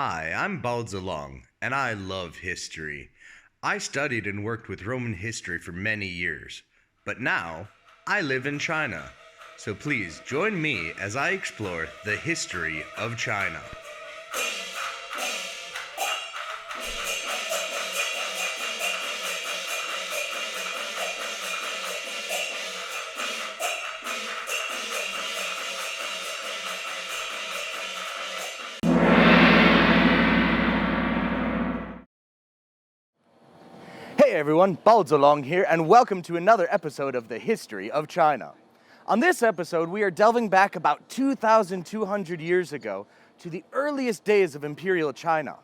Hi, I'm Bao Zilong, and I love history. I studied and worked with Roman history for many years, but now I live in China. So please join me as I explore the history of China. Hey everyone, Bao Zilong here, and welcome to another episode of the History of China. On this episode, we are delving back about 2,200 years ago to the earliest days of Imperial China.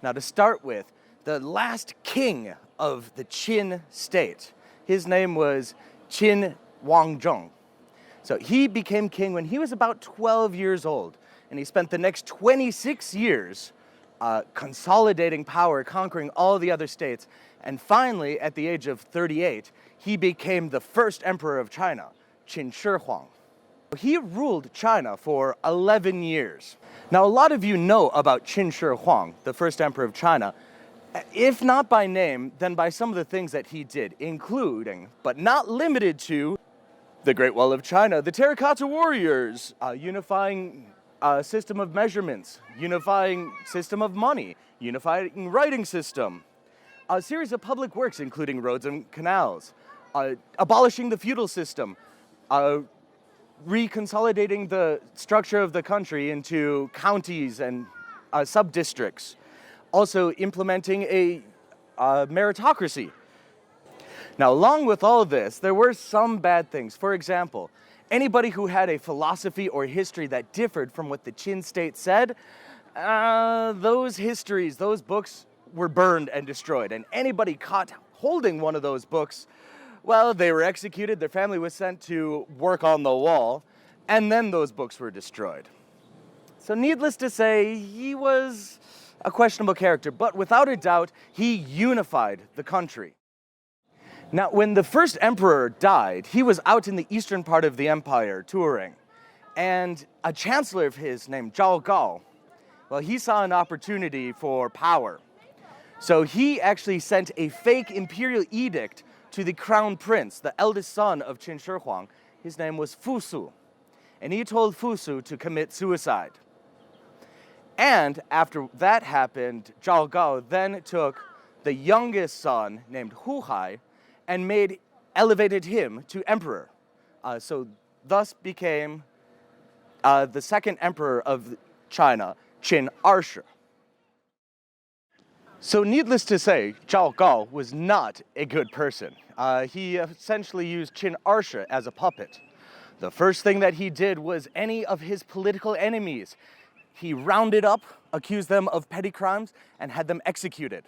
Now to start with, the last king of the Qin state, his name was Qin Wanzhong. So he became king when he was about 12 years old, and he spent the next 26 years consolidating power, conquering all the other states, and finally, at the age of 38, he became the first emperor of China, Qin Shi Huang. He ruled China for 11 years. Now, a lot of you know about Qin Shi Huang, the first emperor of China, if not by name, then by some of the things that he did, including, but not limited to, the Great Wall of China, the Terracotta Warriors, unifying system of measurements, unifying system of money, unifying writing system, a series of public works, including roads and canals, abolishing the feudal system, reconsolidating the structure of the country into counties and sub-districts, also implementing a meritocracy. Now, along with all this, there were some bad things. For example, anybody who had a philosophy or history that differed from what the Qin state said, those histories, those books were burned and destroyed. And anybody caught holding one of those books, well, they were executed, their family was sent to work on the wall, and then those books were destroyed. So needless to say, he was a questionable character, but without a doubt, he unified the country. Now, when the first emperor died, he was out in the eastern part of the empire touring, and a chancellor of his named Zhao Gao, well, he saw an opportunity for power. So he actually sent a fake imperial edict to the crown prince, the eldest son of Qin Shi Huang. His name was Fu Su, and he told Fu Su to commit suicide. And after that happened, Zhao Gao then took the youngest son named Hu Hai and elevated him to emperor. So thus became the second emperor of China, Qin Er Shi. So needless to say, Zhao Gao was not a good person. He essentially used Qin Er Shi as a puppet. The first thing that he did was any of his political enemies, he rounded up, accused them of petty crimes, and had them executed.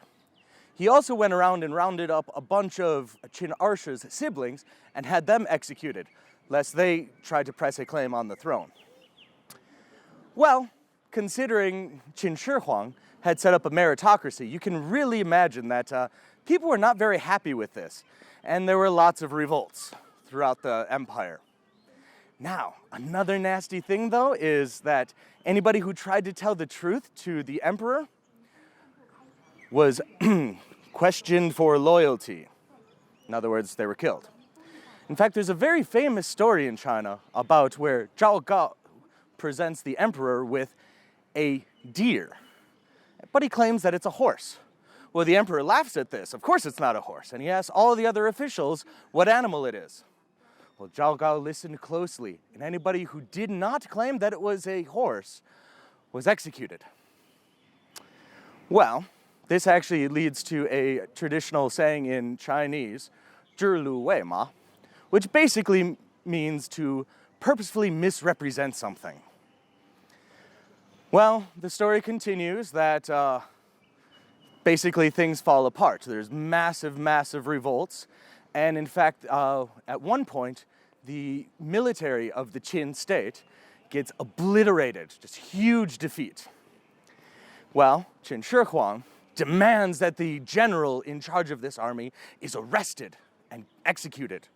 He also went around and rounded up a bunch of Qin Er Shi's siblings and had them executed, lest they tried to press a claim on the throne. Well, considering Qin Shi Huang had set up a meritocracy, you can really imagine that people were not very happy with this, and there were lots of revolts throughout the empire. Now, another nasty thing, though, is that anybody who tried to tell the truth to the emperor was questioned for loyalty. In other words, they were killed. In fact, there's a very famous story in China about where Zhao Gao presents the emperor with a deer, but he claims that it's a horse. Well, the emperor laughs at this. Of course it's not a horse, and he asks all the other officials what animal it is. Well, Zhao Gao listened closely, and anybody who did not claim that it was a horse was executed. Well, this actually leads to a traditional saying in Chinese, 知鲁未嘛, which basically means to purposefully misrepresent something. Well, the story continues that basically things fall apart. There's massive revolts, and in fact, at one point, the military of the Qin state gets obliterated, just huge defeat. Well, Qin Shi Huang demands that the general in charge of this army is arrested and executed.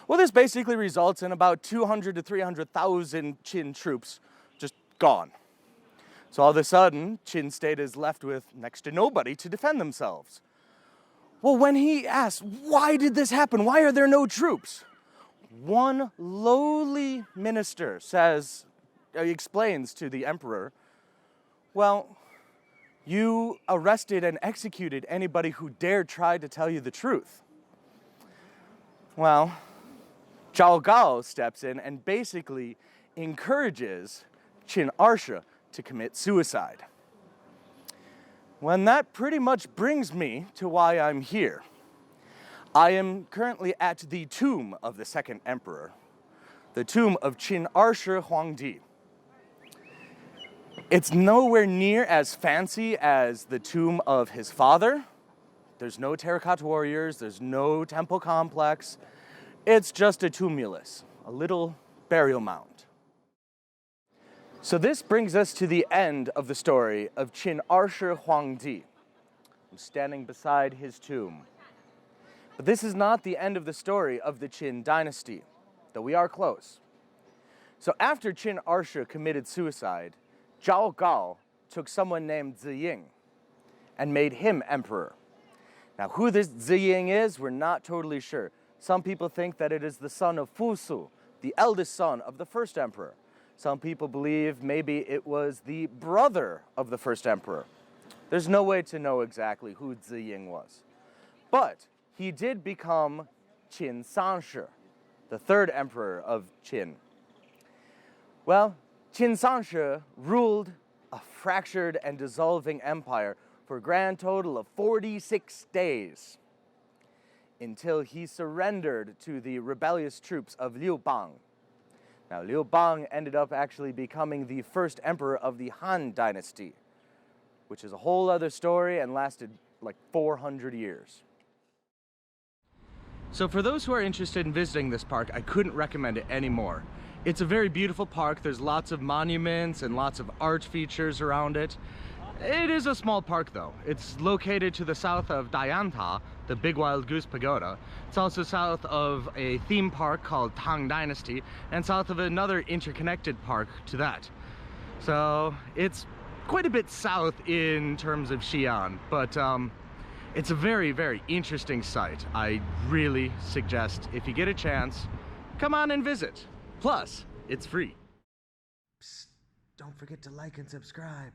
Well, this basically results in about 200 to 300,000 Qin troops just gone. So all of a sudden, Qin state is left with next to nobody to defend themselves. Well, when he asks, why did this happen? Why are there no troops? One lowly minister explains to the emperor, well, you arrested and executed anybody who dared try to tell you the truth. Well, Zhao Gao steps in and basically encourages Qin Er Shi to commit suicide. Well, that pretty much brings me to why I'm here. I am currently at the tomb of the second emperor, the tomb of Qin Er Shi Huangdi. It's nowhere near as fancy as the tomb of his father. There's no terracotta warriors, there's no temple complex. It's just a tumulus, a little burial mound. So this brings us to the end of the story of Qin Er Shi Huangdi. I'm standing beside his tomb. But this is not the end of the story of the Qin dynasty, though we are close. So after Qin Er Shi committed suicide, Zhao Gao took someone named Ziying and made him emperor. Now who this Ziying is, we're not totally sure. Some people think that it is the son of Fu Su, the eldest son of the first emperor. Some people believe maybe it was the brother of the first emperor. There's no way to know exactly who Ziying was. But he did become Qin Sangshi, the third emperor of Qin. Well, Qin Sangshi ruled a fractured and dissolving empire for a grand total of 46 days until he surrendered to the rebellious troops of Liu Bang. Now, Liu Bang ended up actually becoming the first emperor of the Han dynasty, which is a whole other story and lasted like 400 years. So for those who are interested in visiting this park, I couldn't recommend it anymore. It's a very beautiful park. There's lots of monuments and lots of art features around it. It is a small park though. It's located to the south of Yanta, the Big Wild Goose Pagoda. It's also south of a theme park called Tang Dynasty, and south of another interconnected park to that. So it's quite a bit south in terms of Xi'an, but it's a very, very interesting site. I really suggest, if you get a chance, come on and visit. Plus, it's free. Psst, don't forget to like and subscribe.